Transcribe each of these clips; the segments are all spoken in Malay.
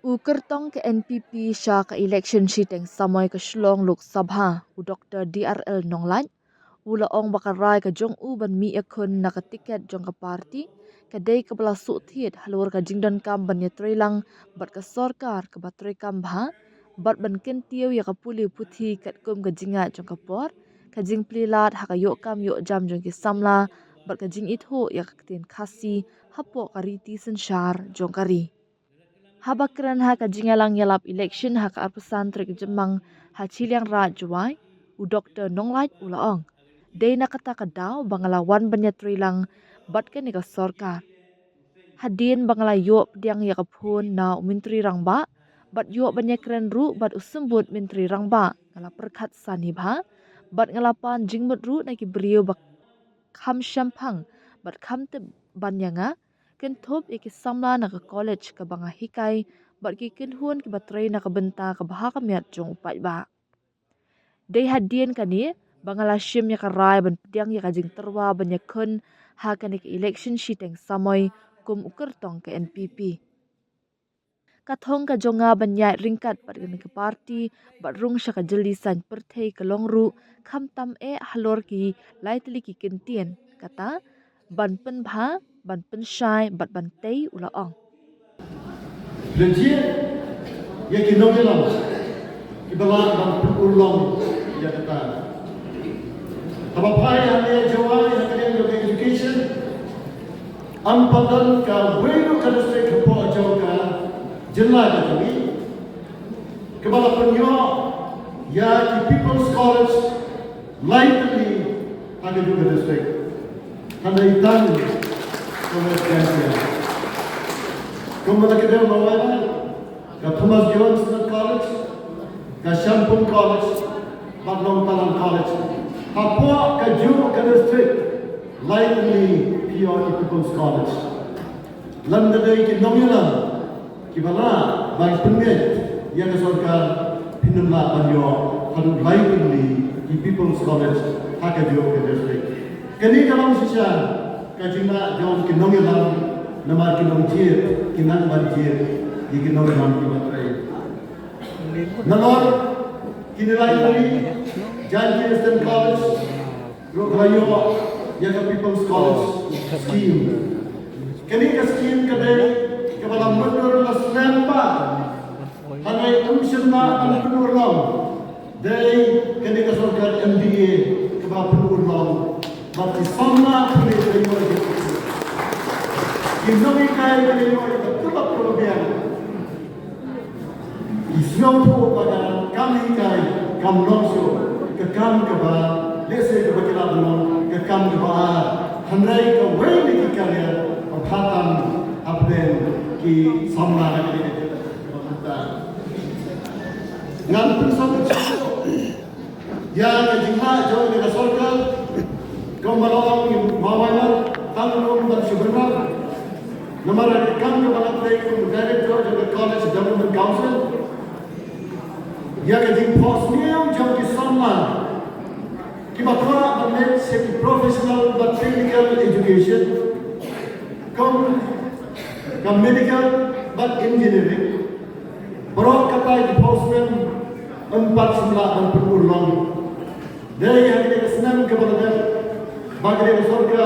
Ukertong ke NPP sya ke election shiteng samoi ke Shlong Lok Sabha u Dr. DRL Nonglat u laong bakarai ke jong u ban mi ekun na ke tiket jong ke parti ke dei ke bela su thiet halur ke jingdon kam ban yetrilang bat ke sorkar ke batroi kam bha bat ban ken tiu ya ke puli puthi kat kum ke jinga jong ke por ke jing plilat ha ke yok kam yok jam jong ke samla bat ke jing itho ya ke tin khasi hapo kariti sensyar jong kari. Habakran ha ka jingalang yalap election ha ka arpesan trik jemang ha chiliang ra juai u Dr. Nonglat ulaong. Day na kata kadaw bangalawan banyatri lang bat ka ni ka sorkar. Hadin bangala yop diang yakapun na umintri rang ba bat yop banyakran ru bat usembut mintri rang ba ngala perkat sanibha bat ngalapan jingmut ru na ki beriu bak kam syampang bat kam te banyanga ken thop iki samla na ka college ka banga hikai bat ki ken huan ki batrai na ka benta ka baha ka miat jong upat ba. Day hadien kani bangala shim ya ka rai ban pediang ya ka jing terwa banyakun ha ka ni election shiteng samoy kum ukertong ke NPP. Kathong ka jonga banyai ringkat bat ka ni ke parti bat rung sya ka jeli san perthei ka longru kham tam e halor ki laitli ki kentien kata ban pen bha ban pen shai bat ban tei ulaong. Legit, ya kinogelam, ibalat dan perulong ya kata. Tabapai ane jawai Academy of Education, ampadan ka wenu ka district kepo jawka jela kami. Kepala penyo ya di People's College lightly ada juga district. Hanya itan College Gansia. Kemudian kita bawa ke Thomas Johnson College, ke Shampoo College, Badlong Talang College. Apa ke juga ke district lightly PRE People's College. London dari ke nominal, kibala bang pengit yang kesorkan pinamla banyo hadu lightly di People's College haka juga ke district. Kini kalau sisa kajina jauh ke nominal nama kinong jir, kinang banjir, di kinong nam kimatray. Nalor, kinilay kami, John Kingston College, Rogayo, Yaga People's College scheme. Kini ka scheme kadai, kabalang menur na snempa, hanay umsin na ang penurlaw. Day, kini ka sorkan MDA, kabalang penurlaw, bati sama kulit dari mga Kini kaya menyewa itu tetap kemudian. Islam tu pada kami kaya kam nongso ke kam keba lese ke bakilah benon ke kam keba handai ke wei di kaya perhatan abden ki samna lagi di kita. Ngan pun sama ya ke jingha jauh dari sorga kembali mawanya tanggung dan sebenarnya. Nomor ada kam ke Balatai from Director of the College Government Council. Ya ke jing pos niam jam ki samla. Ki bakwa banet se professional but technical education. Kam medical but engineering. Berok kata di posmen 4 sembilan dan perulong. Dari yang kita senang ke Balatai bagi surga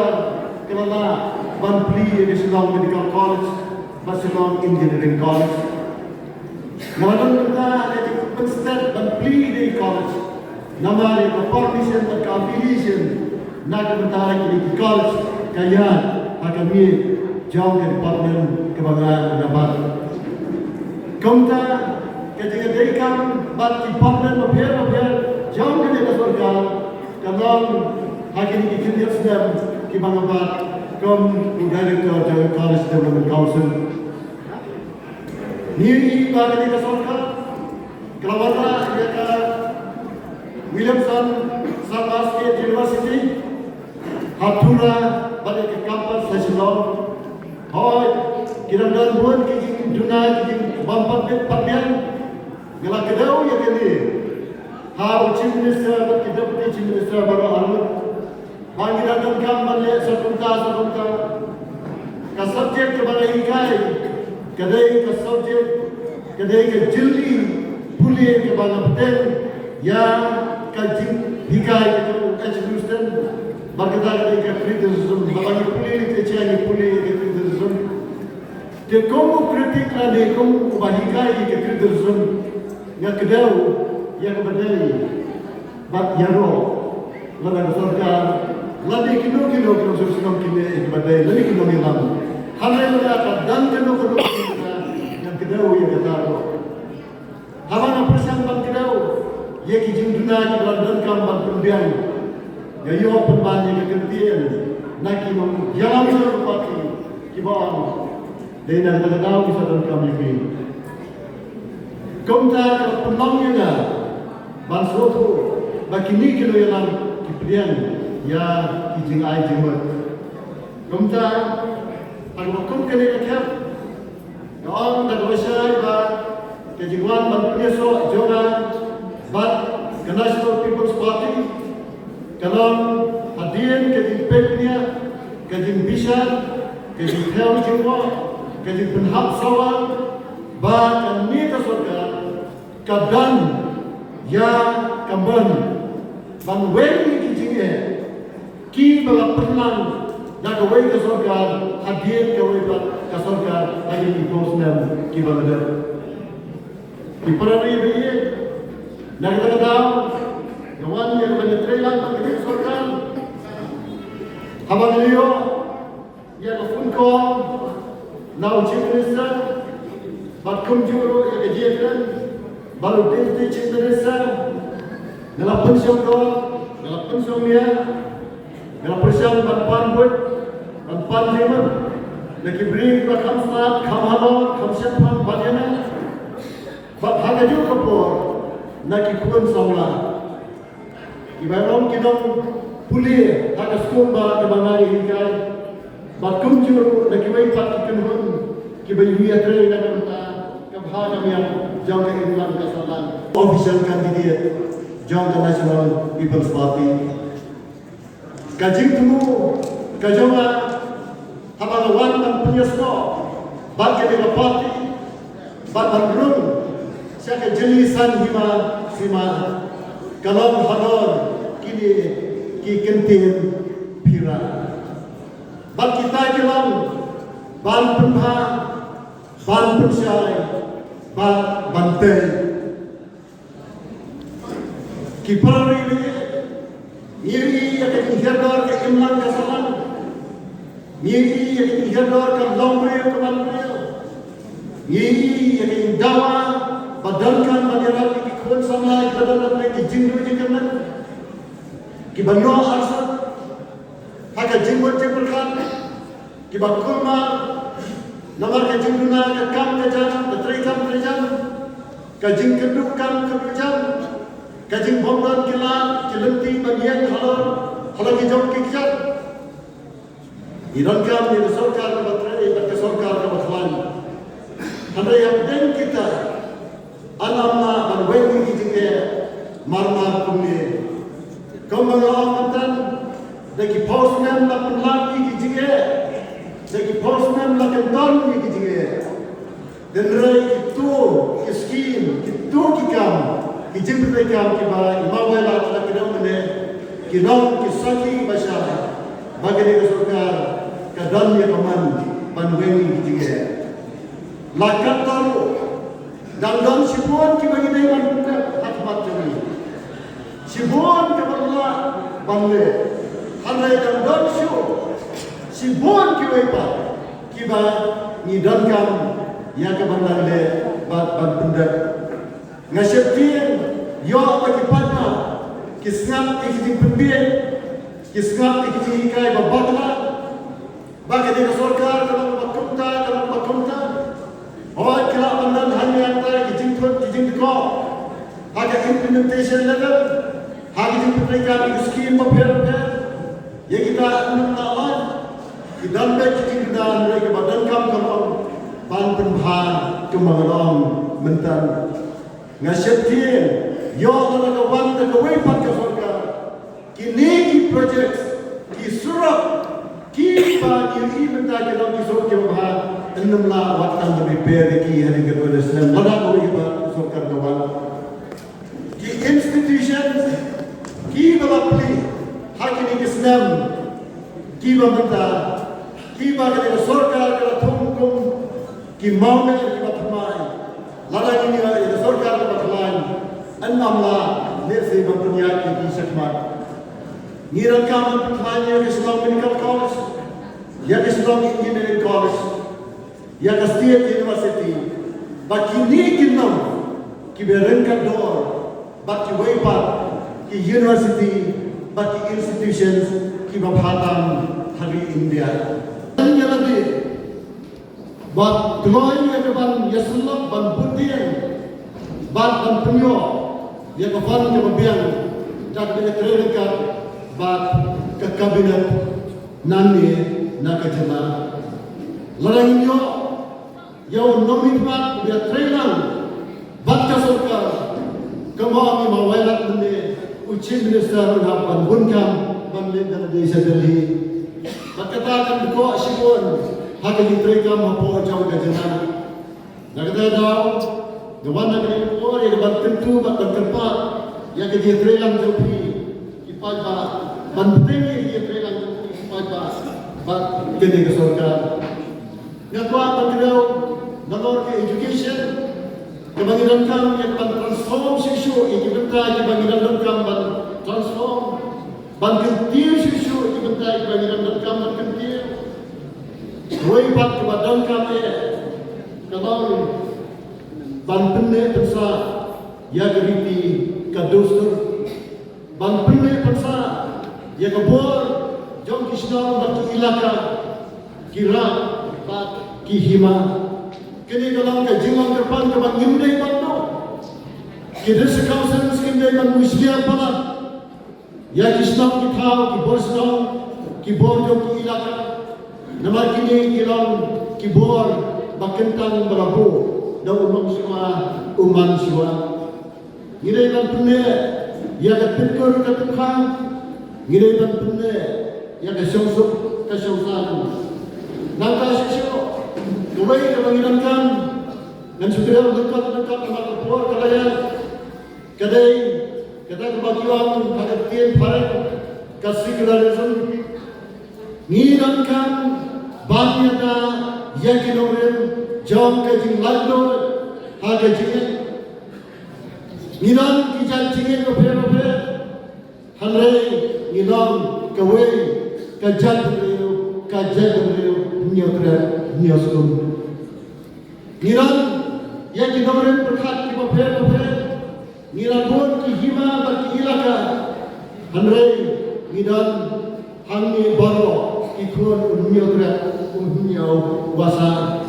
kelana ban pli di Shillong Medical College, ban Shillong Engineering College. Namun kita ada di Penstead ban pli di college. Nama di permission dan affiliation nak mentara di college kaya kami jauh dari department kebanggaan dapat. Kita ketika dekam ban department mafia jauh dari surga. Kalau hakim ini sedang kebanggaan Come Director of the College Development Council. Ni bagi kita sorkan, kelawara ia Williamson Southern State University, Hatura pada ke kampus Shillong. Hoi, kita dah buat kita dunia kita bampat bit papian, gelak kedau ya kini. How Chief Minister, kita Deputy Chief Minister baru alur. Bagi datang kam balik sebentar ke subjek kepada ikai, kedai ke subjek kadai ke jeli pulih ke bala peteng yang kajing hikai ke kajustan bagada ke criticism bala pulih ke cai pulih ke criticism ke komu kritik la de komu bahikai ke criticism yang kedau yang badai bat yaro lada sarkar lada kino susum kine badai lada kino milam hamai lada dan kino yang kedau yang ketaro hamana persan ban kedau ye ki jinduna ki dan kam ban pembiang ya yo pemban ye kentian naki mom jalan serpati ki baam dena kedau ki sadan kam ye komta penongnya ban soto bakini kilo yang kiprian ya kijing ai jimut komta agmakum kene kap ya on da dosai ba kejingwan ban peso jona bat National People's Party kalon hadien kejing peknya kejing bisa kejing theo jingwa kejing penhak sawal ba kami kasorga kadan ya kamban ban weni kijinge ki bala penang da kawai kasorga hadien kawai ba kasorga lagi di posnam ki bala da ki parani biye nagdagdaw gawan yang menetrelan bagi kasorga habang liyo ya kafun ko now chief minister bat kumjuro ya kejian baru deputy chief minister dalam pensiun dia dalam pensiun ban buat ban jemen lagi beri bakam start kamalo kamsian pan banyana bat hagaju kapur naki kun saula ibarom kidong puli hagas kumba kebangai hikai bat kumjuro lagi wei pat kinhun kibayu ya tre na kanta kabhana yang jauh ke England kasalan official candidate jauh ke National People's Party kajing temu kajawa habalawan dan penyesno bagi dengan parti bat bandrung siapa jelisan hima sima kalau hador kini ki kentin pira bat kita jelang ban penha ban pensyai ban bantai kiparari iri yang dihirdor ke imlan kasalan iri yang dihirdor ke lombre ke bantai iri yang dawa badankan banyaran di kun sama badan di jindu jingan ki banyo arsa haka jingwat jeperkan ki bakulma namar ka jingduna ka kam ka jam ka trikam trejam ka jing keduk kam ka jam ka jing bomban kila kilenti bagian halal ki jom ki jam iran kam ni sarkar ka batre ka sarkar ka bakhlan handai yang den kita alamna ban wewi ki jinge marmar kumni kamanga amatan deki postman la penlaki ki jinge deki postman la kenton ki jinge dan rai itu iskin itu kikam kijimbe kam ki ba imawela la kidam ne kidam ki saki basha bagene ka sarkar ka dan ya paman panweni ki jinge la kataru dan sibon ki bagi dai man hatmat jami sibon ka balla banle hanai dan shu sibon ki wepa ki ba ni dan kam ya ka banle bat pendak ngaseptin yo bagi patna kisngat ikiti pembien kisngat ikiti kai babatla bagi di sarkar kalau bakunta oh kira pandan hanya antara kijing ko haga implementation level haga implementation scheme papir ya kita menolak kita kijing dan mereka badan kam kalau pan penha kemangalong mentan ngaseptin yo kana kawan ka way pat ka sarkar kini ki projects ki surap ki pa ki menta ka ki surap ke bah kinamla waktu lebih pergi hari kepada Islam. Mana kau iba sokar kawan. Ki institutions ki balapli hakini Islam ki bamata ki bagale sorkar kala thumkum ki maune ki batmai. Lada ini ya sorkar ka batlan. Annamla nirsi bampunya ki sakmat. Ngiran kaman batmanya Islam Medical College. Ya Islam Engineering College. Ya State University. Baki ni kinam ki berengkat door. Baki waipat ki university. Baki institutions ki babhatan hari India. Hanya lagi. Bat keloin ya keban Yasullah ban Budian. Bat ban Punyo. Ya keban ke babian. Tak boleh terengkat. Bat ke kabinet. Nani nak kerja. Larang ini yang nominat dia training baca surkar kemari mawalat ini ucap minister menhapan bunkam banding desa Delhi. Berkatakan berkuat syukur hak ini training mampu jauh kerja. Nak kata tahu dewan nak kena buat yang bertentu bertempat yang kerja training jauhi ipas banding dia training ipas kini ke surkar. Ngatuan bangkau nalor ke education kebangiran kam yang transform sisu ini bentai kebangiran kam transform bangkentir sisu ini bentai kebangiran kam bangkentir wei pat kebadan kam kalau bangpenne pensa ya geriti kadusur bangpenne pensa ya kebor jom kisna batu ilaka kira pat kihima kini kalau ke jilang depan ke bang Indai bantu kita sekausan sekindai bang Muslim pala ya kisna kita ki borsno ki borjo ki ilaka nama kini kilang ki bor bakentang berabu dan umang siwa ngidai bang pune ya ketukur ketukang ngidai bang pune ya kesyungsuk kesyungsan nangka sisyo Dubai kebangiran kan dan segera dekat dengan keluar kalian kedai kebagian hadapian parek kasih kelarizan ngiran kan banyaknya yakin orang jam kejing lando haga jingin ngiran kijang jingin oper hanrei ngiran kawai kajat beliau nyotrem Niran yang digambarkan berkat di bawah Niran pun kihima bagi ilaka Hanrei niran hangi baro ikut nyotrem wasa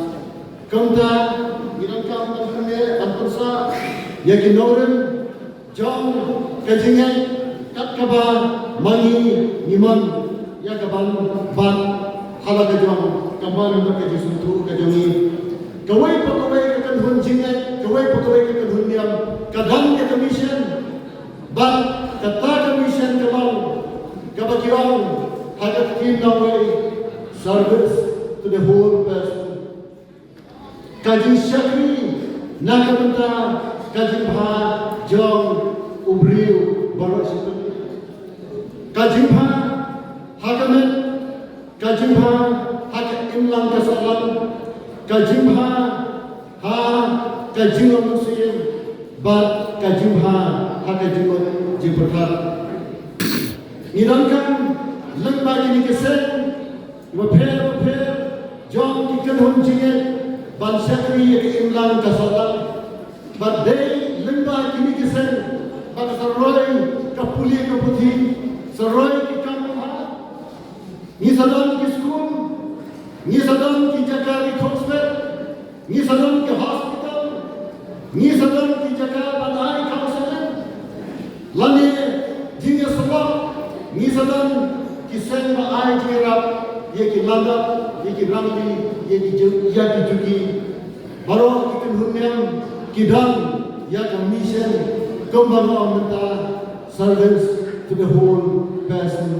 Kamta niran kam berkene antarsa yang digambarkan jam kejingan kat kaba mangi niman yang kaban ban hala kejam kembali mereka justru kejami kawai pegawai kekan hunjingan kawai pegawai kekan hundiam kadang ke commission ban kata commission kemau kebagian hadat kinawai service to the whole person kaji syakri nak minta kaji bha jong ubriu baru situ kaji bha hakamen kaji bha imlang kesalan kajimha ha kajimha muslim bat kajimha ha kajimha jiberkat nirangkan lembah ini kesen waper jom ikan hunjingan ban syakri ke imlang kesalan bat day lembah ini kesen bat seroy kapuli kaputi seroy ikamha ni sadan kiskum ni sadam ki jaga di hospital ni sadam ki hospital ni sadam ki jaga badai kawasan lani jinga sebab ni sadam ki sen ba ai jirap ye ki landa ye ki ramli ye ki jugi baro ki hunniam ki dan ya commission kembali minta service to the whole person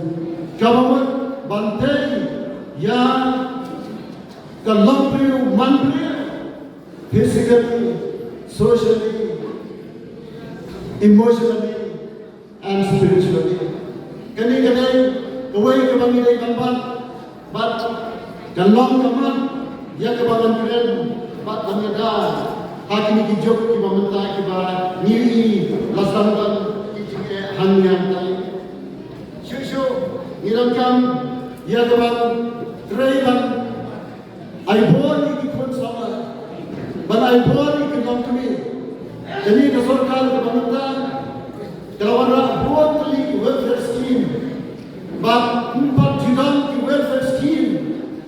government bantai ya long period, month period, physically, socially, emotionally, and spiritually. Kani kawai kabang ilay kampan, but kalong kaman, ya kabangan kren, but langada, hakini kijok kibamanta kiba, niri, lasangan, kijike, hanyang tayo. Shushu, nirangkam, ya kabang, trayban, ay born ikikon sama, but ay born ikikon kami. Kani kasorkal kabamanta, kalawara born kali welfare scheme, but empat jidang ki welfare scheme,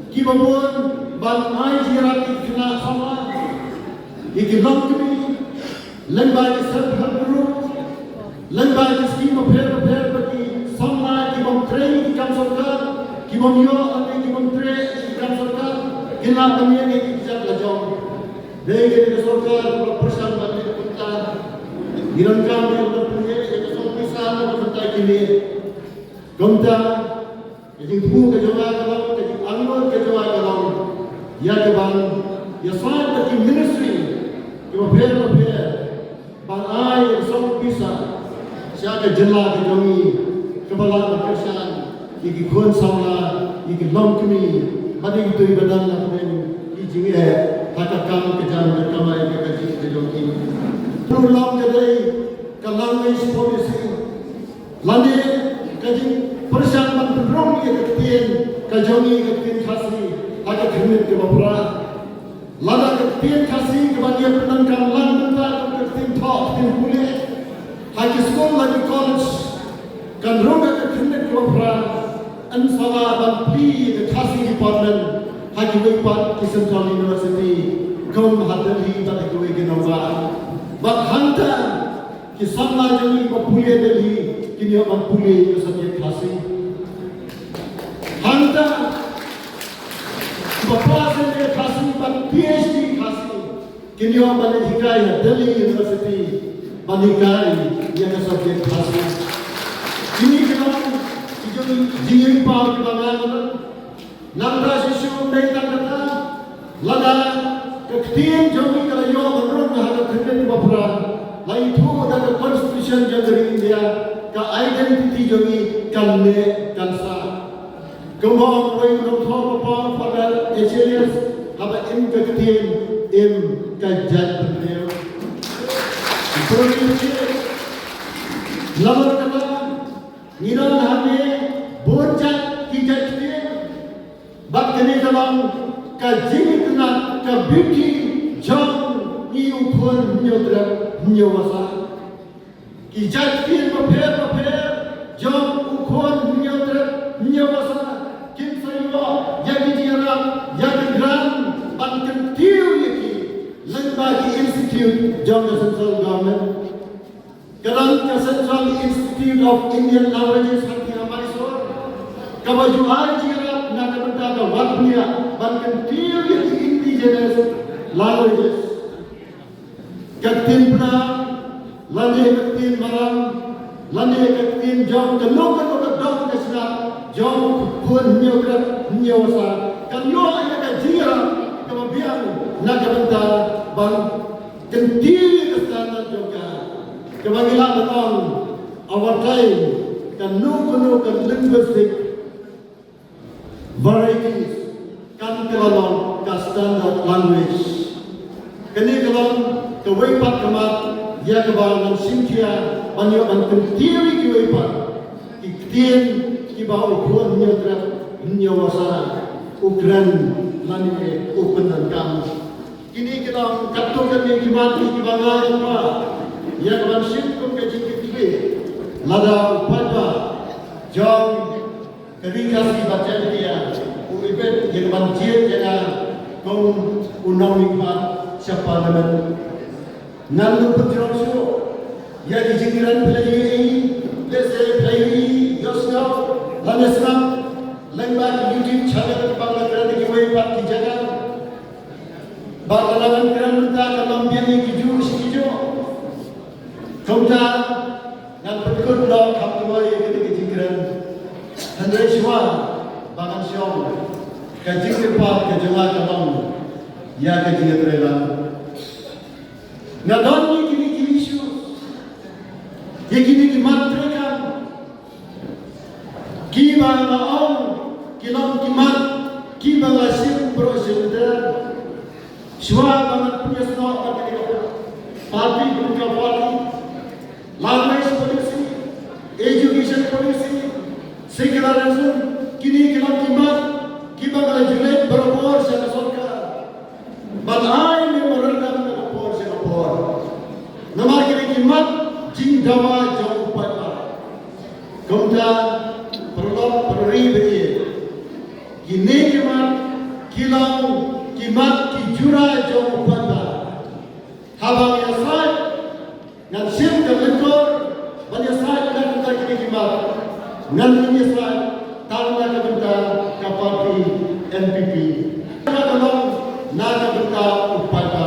ki babon, but ay jirat ikina sama, ikikon kami, lembay self-help group, lembay scheme of help bagi sama ki bom training kam sorkar, ki bom yo ati ki bom training kam sorkar, kina kami ni kijak lajong, deh kita sorkar persan bagi kita, dirangkam yang terpunya, kita sorkar pisah kita kini, komda, jadi tu kejawa kalau, jadi anggur kejawa kalau, ya keban, ya saat bagi ministry, kita berbeza, bang ay sorkar pisah, siapa jelah kejomi, kepala persan, ikikon sama, ikilom kami, mati itu ibadah lakukan, ijinge, hakakam kejan berkamai kekaji kejoki. Pulang kedai, kalangai polisi, lani kaji persan menterong ia ketien, kejomi ketien kasih, hakak khidmat ke bapra, lada ketien kasih kebagian penangkan lan bentar ketien thok ketien kulit, hakak sekolah lagi college. Kan roga ke khidmat ke bapra, ansala dan pli ke kasih department, hakak wipat di Central University, kaum hadari tak kue genova. Bak hanta kisah jadi berpulih dari kini orang pulih ke subjek kasih. Hanta bapa sendiri kasih bak PhD kasih kini orang banikai Delhi University banikai yang ke subjek kasih. Kini kita jadi paham kebangan nanda sisu mereka kata lada ketien jami kalau yo menurut hal khidmat bapra lain tu ada constitution jadi India ka identity jami kalne kalsa kemau koi nomthor bapa pada HLS haba im ketien im kajat beliau itu lamar kata niran hame bonjat kijat ketien bak kene dalam kajing kena kabiki jam ni ukon nyodra nyawasa kijat kin paper jam ukon nyodra nyawasa kin sayo yagi diara yagi gran bankan tiu yaki lembagi institute jam central government kadang ke Central Institute of Indian Languages hati hamari sor kabaju haji nak berdaga waktunya bahkan dia yang indigenous languages katin perang lani katin maram lani katin jom kelokan dong kesna jom pun nyawasa kan yo ayat kajira kemudian nak benda bang kentil kesana juga kebagilan on our time kan no kan linguistic varieties kan kelon ka standard language kini kelon ke weipat kemat ya kebangan sintia banyak banten teori ke weipat iktien kibau kuan nyodrat nyawasa ukran lani upenan kam kini kelon katung kami kibati kibangan apa ya keban sinkum ke jikitibe lada upada jom kedikasi baca dia uibet yang banjir jangan kaum unang nikmat siapa nama nalu penjelasu ya di jikiran pelajari lese pelajari yosna lanesna lembag YouTube channel Bangladesh di website di jaga bakalan keran minta kalau biang hijau hijau kauda dan berikut dah kampai ketika jikiran Henry Shwa, Bagan Syong, Kajik Kepat, Kajunga Kalong, ya ka dia trela na don ni kini isu ye kini ki matre ka ki ba na on kilom ki mat ki ba la sim pro sender shwa ba na punya sto ka ke party group ka party language policy education policy secularism kini kilom ki mat ki ba la julet berobor sa sorka banai ni merendam na kapor sa kapor nama kini ki mat jing dawa jauh pada kumta perlom perri beri kini ki mat kilau ki mat ki jura jauh pada habang ya sai ngan sim ka lekor ban ya sai ka kumta kini ki mat ngan ni sai tanda ka kumta kapati NPP kalong naga berta upada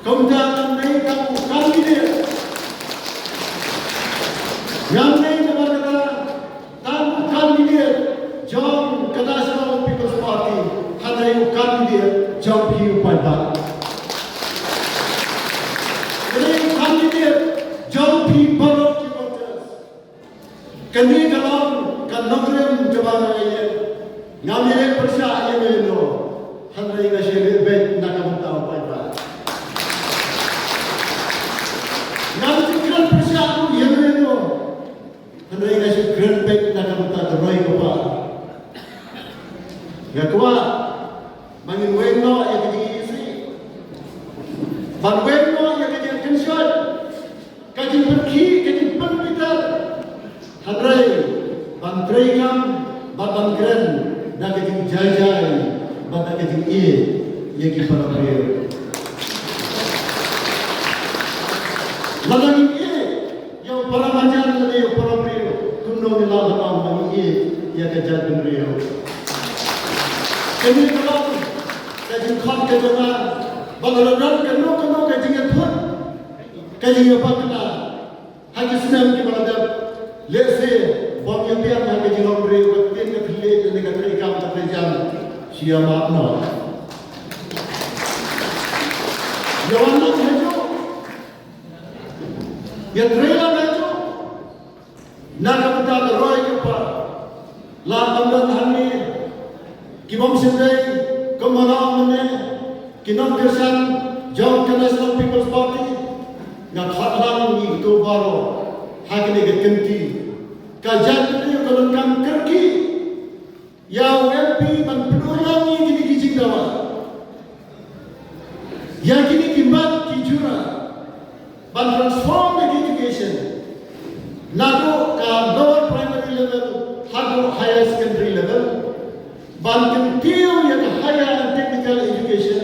kumta nai ka kandidate yang nai ka berta tan kandidate John National People's Party hadai kandidate John P. upada nai kandidate John P. Barok ki voters kani kalong kan nogrem jabana ye ngamire persya ye melo hadai ka shebe bet nakamta upada ngamti kran persya ye melo hadai ka shebe grand bet nakamta roi ko pa ya kwa mangin weno ya kiji isi ban weno ya kiji tension kaji pergi kaji penpitar hadrai ban treikam ban kren dan kaji jajai ban kaji ya ki para prayer lalang ya para majan ya para prayer kuno ni la ban ya kaji prayer kini kalau kaji khot ke jama bagaran keno kaji thot kaji apa kena haji senam ki balada lese bom yang biar na kaji nombre waktu ke khile ne ka tari kam ta jam sia ma no jawan no hejo ya trela hejo na ka ta roi ke pa la bandan hani Kibom sendai kemanaan mana kinam kersan John National People's Party nak hatlang ni itu baru hakni gekenti kajan ni kalau kam kerki ya MP ban penulang ni kini kijing dawa ya kini kimat kijura ban transform the education nado ka lower primary level hado higher secondary level ban kentiu yang higher and technical education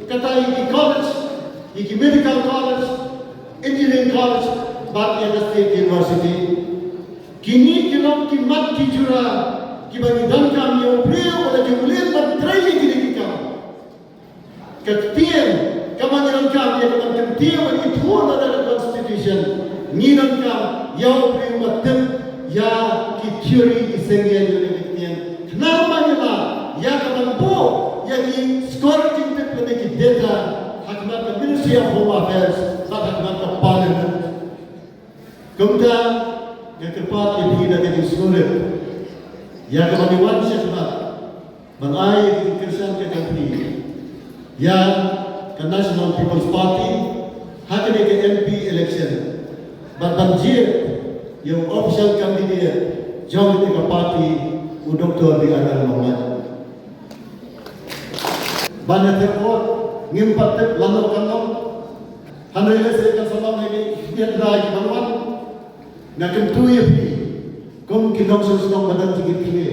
kata iki college iki medical college engineering college ban yang state university kini kilom kimat kijura kibagi dankam yo priyo wala jumlin ban trai kini kikam ketien kamanyan kam ya kaman kentiu itu adalah constitution nginan kam yo priyo matem ya ki theory isengian yo ketien namanya ya kaman bo ya ki scoring tip ki data hakmat Ministry of Home Affairs hakmat Parliament kumta ya kepat ya tidak jadi sulit ya kaman diwan syakmat bangai ki kersan ke company ya ke National People's Party hakne ke MP election banjir yang official candidate jauh ke party Dr. D.R.L. Mohamad. Banyak terkot, ngimpat tep lalu kanong, hanai lese kan sama ini dia lagi manuan, nak kentu ya pi, kom kinong susnong badan tinggi tinggi,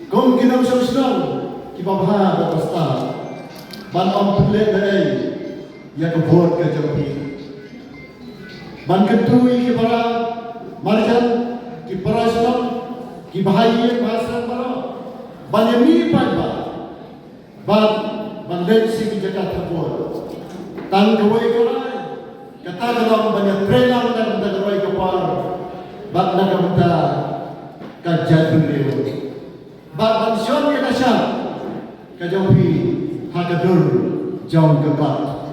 kom kinong susnong kibabha batasta, ban om pule dari, ya kebor ke jampi, ban kentu kibara marjan kibara susnong ki bahaya bahasa para banyak pada ban si ki Jakarta pun tan kawai kalai kata dalam banyak trailer dan kawai kapal bak nak kata kajian beliau bak pensiun ke kasar kajauhi hakadur jong kakat.